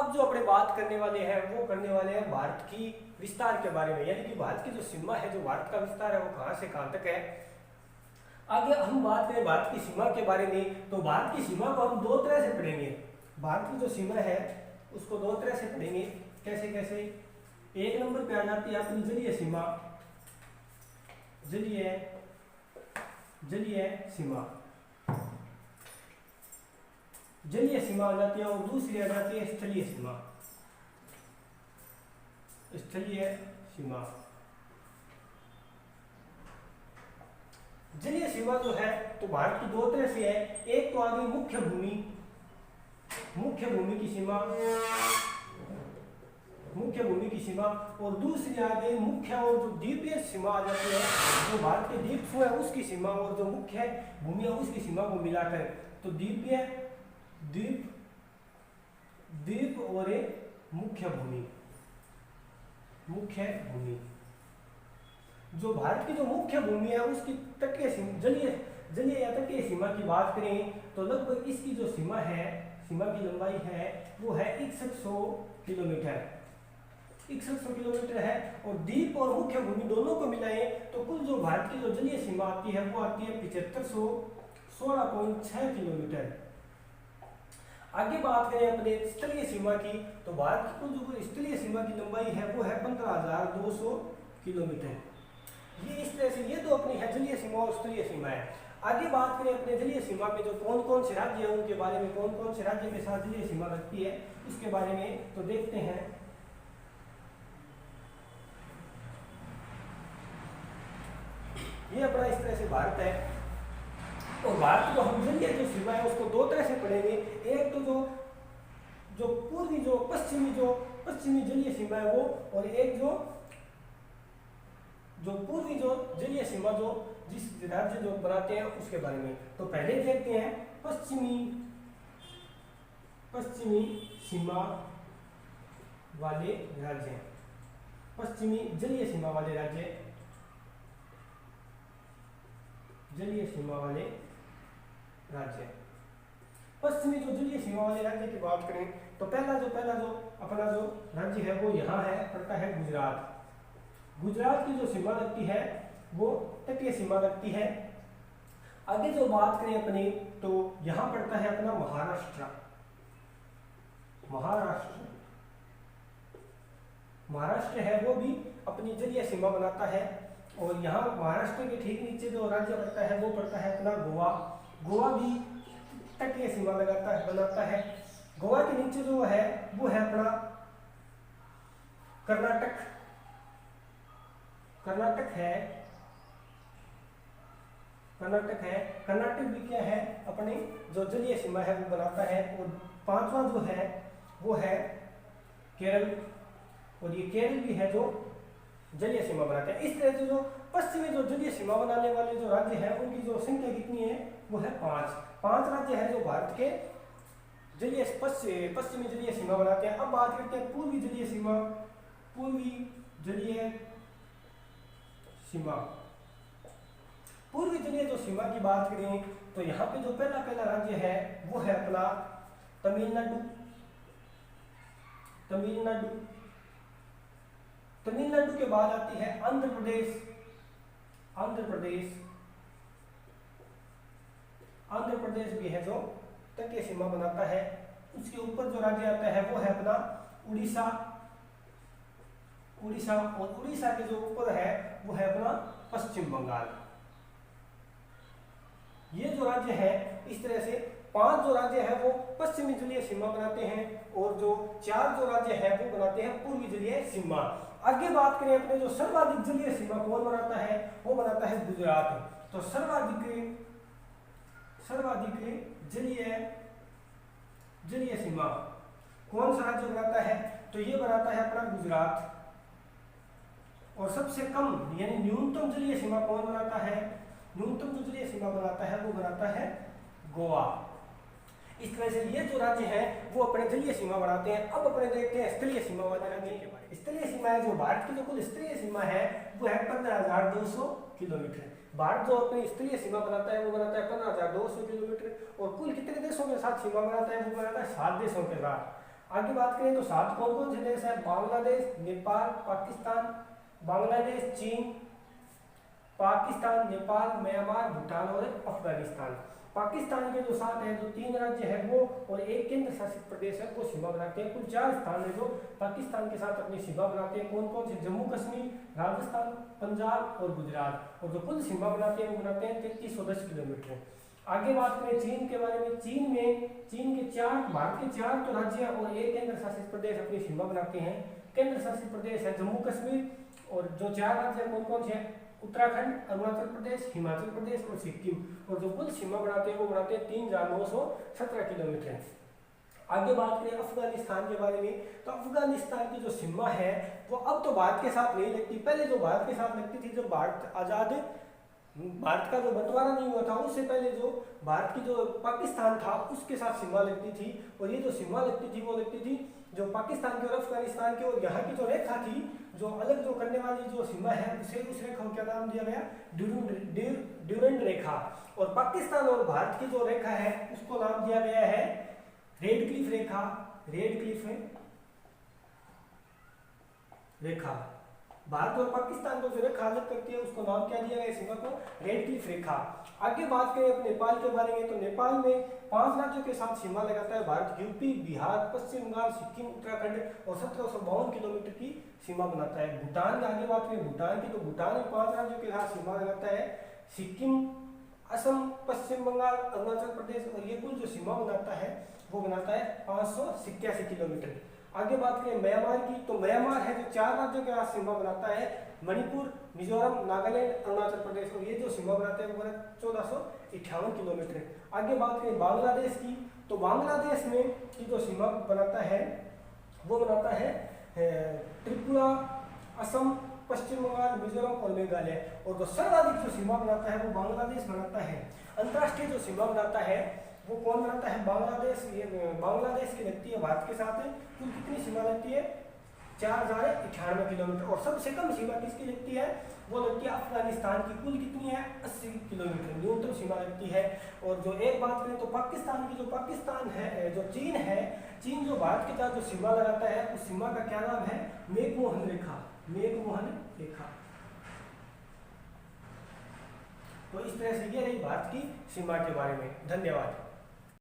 अब जो अपने बात करने वाले हैं वो करने वाले हैं भारत की विस्तार के बारे में, यानी कि भारत की जो सीमा है, जो भारत का विस्तार है वो कहाँ से कहाँ तक है। आगे हम बात करें भारत की सीमा के बारे में, तो भारत की सीमा को हम दो तरह से पढ़ेंगे। भारत की जो सीमा है उसको दो तरह से पढ़ेंगे। कैसे कैसे? एक नंबर पे आ जाती है अपनी जलीय सीमा, जलीय सीमा, जलीय सीमा आ जाती है, और दूसरी आ जाती है स्थलीय सीमा, स्थलीय सीमा। जलीय सीमा जो है तो भारत की दो तरह से है। एक तो आ गई मुख्य भूमि, मुख्य भूमि की सीमा, मुख्य भूमि की सीमा, और दूसरी आ गई मुख्य और जो द्वीपीय सीमा आ जाती है, जो भारत के द्वीप समूह है उसकी सीमा और जो मुख्य भूमि है उसकी सीमा को मिलाकर, तो द्वीपीय, द्वीप और एक मुख्य भूमि, मुख्य भूमि। जो भारत की जो मुख्य भूमि है उसकी तटीय जलीय या तटीय सीमा की बात करें तो लगभग इसकी जो सीमा है, सीमा की लंबाई है वो है 6100 किलोमीटर, 6100 किलोमीटर है। और द्वीप और मुख्य भूमि दोनों को मिलाएं तो कुल जो भारत की जो जलीय सीमा आती है वो आती है 7516.6 किलोमीटर। आगे बात करें अपने स्थलीय सीमा की, तो भारत की कुल जो स्थलीय सीमा की लंबाई है वो है 15200 किलोमीटर। ये इस तरह से, ये तो अपनी है जलीय सीमा और स्थलीय सीमा है। आगे बात करें अपने जलीय सीमा में जो कौन कौन से राज्य हैं उनके बारे में, कौन कौन से राज्य के साथ जलीय सीमा लगती है उसके बारे में तो देखते हैं। ये अपना इस तरह से भारत है, और भारत को हम जलीय जो सीमा है उसको दो तरह से पढ़ेंगे। एक तो जो पूर्वी जो पश्चिमी जलीय सीमा है वो, और एक जो पूर्वी जो जलीय सीमा जो जिस राज्य जो बनाते हैं उसके बारे में। तो पहले देखते हैं पश्चिमी सीमा वाले राज्य, पश्चिमी जलीय सीमा वाले राज्य, जलीय सीमा वाले राज्य। पश्चिमी जो जलीय सीमा वाले राज्य की बात करें तो पहला जो अपना जो राज्य है वो यहाँ है, पड़ता है गुजरात। गुजरात की जो सीमा लगती है वो तटीय सीमा लगती है। आगे जो बात करें अपनी तो यहाँ पड़ता है अपना महाराष्ट्र, महाराष्ट्र है वो भी अपनी जलीय सीमा बनाता है। और यहाँ महाराष्ट्र के ठीक नीचे जो राज्य पड़ता है वो पड़ता है अपना गोवा, गोवा भी तटीय सीमा बनाता है। गोवा के नीचे जो है वो है अपना कर्नाटक, कर्नाटक है, कर्नाटक भी क्या है अपनी जो जलीय सीमा है वो बनाता है। और पांचवा जो है वो है केरल, और ये केरल भी है जो जलीय सीमा बनाते हैं। इस तरह से जो पश्चिमी जो जलीय सीमा बनाने वाले जो राज्य हैं उनकी जो संख्या कितनी है वो है 5 राज्य हैं जो भारत के पश्चिमी जलीय सीमा बनाते हैं। अब बात करते हैं पूर्वी जलीय सीमा, पूर्वी जलीय सीमा, पूर्वी जलीय जो सीमा की बात करें तो यहाँ पे जो पहला राज्य है वो है अपना तमिलनाडु, तमिलनाडु के बाद आती है आंध्र प्रदेश, आंध्र प्रदेश भी है जो तटीय सीमा बनाता है। उसके ऊपर जो राज्य आता है वो है अपना उड़ीसा, और उड़ीसा के जो ऊपर है वो है अपना पश्चिम बंगाल। ये जो राज्य है इस तरह से 5 जो राज्य है वो पश्चिमी जलीय सीमा बनाते हैं, और जो 4 जो राज्य है वो बनाते हैं पूर्वी जलीय सीमा। आगे बात करें अपने जो सर्वाधिक जलीय सीमा कौन बनाता है वो बनाता है गुजरात। तो सर्वाधिक जलीय सीमा कौन सा राज्य बनाता है तो ये बनाता है अपना गुजरात। और सबसे कम यानी न्यूनतम जलीय सीमा कौन बनाता है, न्यूनतम जो जलीय सीमा बनाता है वो बनाता है गोवा। इस तरह से ये जो राज्य है वो अपने जलीय सीमा बनाते हैं। अब अपने देखते हैं स्थलीय सीमा वाले राज्य के बारे में। स्थलीय सीमा है जो भारत की जो कुल स्थलीय सीमा है वो है 15200 किलोमीटर। भारत जो अपनी स्थलीय सीमा बनाता है वो बनाता है 15200 किलोमीटर, और कुल कितने देशों के साथ सीमा बनाता है वो बनाता है 7 देशों के साथ। आगे बात करें तो 7 कौन कौन से देश है? बांग्लादेश, नेपाल, पाकिस्तान, बांग्लादेश, चीन, पाकिस्तान, नेपाल, म्यांमार, भूटान और अफगानिस्तान। पाकिस्तान के जो 7 हैं, जो 3 राज्य हैं वो और एक केंद्र शासित प्रदेश है वो सीमा बनाते हैं। कुल 4 स्थान है जो पाकिस्तान के साथ अपनी सीमा बनाते हैं। कौन कौन से? जम्मू कश्मीर, राजस्थान, पंजाब और गुजरात। और जो कुल सीमा बनाते हैं वो बनाते हैं 3310 किलोमीटर। आगे बात करें चीन के बारे में। चीन के 4 भारत के 4 तो राज्य और एक केंद्र शासित प्रदेश अपनी सीमा बनाते हैं। केंद्र शासित प्रदेश है जम्मू कश्मीर और जो 4 राज्य कौन कौन से हैं? उत्तराखंड, अरुणाचल प्रदेश, हिमाचल प्रदेश और सिक्किम। और जो कुल सीमा बनाते हैं वो बनाते हैं 3917 किलोमीटर। आगे बात करें अफगानिस्तान के बारे में, तो अफगानिस्तान की जो सीमा है वो अब तो भारत के साथ नहीं लगती। पहले जो भारत के साथ लगती थी, जब भारत आज़ाद, भारत का जो बंटवारा नहीं हुआ था उससे पहले जो भारत की जो पाकिस्तान था उसके साथ सीमा लगती थी। और ये जो सीमा लगती थी वो लगती थी जो पाकिस्तान की और अफगानिस्तान की। और यहाँ की जो रेखा थी, जो अलग जो करने वाली जो सीमा है उसे उस रेखा को क्या नाम दिया गया? ड्यूरेंट रेखा। और पाकिस्तान और भारत की जो रेखा है उसको नाम दिया गया है रेडक्लिफ रेखा। रेडक्लिफ रेखा। भारत और पाकिस्तान को जो रेखा अलग करती है उसको नाम क्या दिया गया? सीमा को रेडक्लिफ रेखा। आगे बात करें अब नेपाल के बारे में, तो नेपाल में 5 राज्यों के साथ सीमा लगाता है भारत। यूपी, बिहार, पश्चिम बंगाल, सिक्किम, उत्तराखंड और 1752 किलोमीटर की सीमा बनाता है। भूटान की आगे बात करें भूटान की, तो भूटान में 5 राज्यों के साथ सीमा लगाता है। सिक्किम, असम, पश्चिम बंगाल, अरुणाचल प्रदेश। और ये कुल जो सीमा बनाता है वो बनाता है 587 किलोमीटर। आगे बात करें म्यांमार की, तो म्यांमार है जो 4 राज्यों के साथ सीमा बनाता है। मणिपुर, मिजोरम, नागालैंड, अरुणाचल प्रदेश। और ये जो सीमा बनाते हैं वो 1458 किलोमीटर। आगे बात करें बांग्लादेश की, तो बांग्लादेश में की जो सीमा बनाता है वो बनाता है त्रिपुरा, असम, पश्चिम बंगाल, मिजोरम और मेघालय। और जो सर्वाधिक जो सीमा बनाता है वो बांग्लादेश बनाता है। अंतर्राष्ट्रीय जो सीमा बनाता है वो कौन बनाता है? बांग्लादेश। ये बांग्लादेश की लगती है भारत के साथ। कुल कितनी सीमा लगती है? 4098 किलोमीटर। और सबसे कम सीमा किसकी लगती है? वो लगती है अफगानिस्तान की। कुल कितनी है? 80 किलोमीटर न्यूनतम सीमा लगती है। और जो एक बात करें तो पाकिस्तान की, जो पाकिस्तान है, जो चीन है, चीन जो भारत के साथ जो सीमा लगाता है उस सीमा का क्या नाम है? मैकमोहन रेखा। मैकमोहन रेखा। तो इस तरह से ये रही भारत की सीमा के बारे में। धन्यवाद।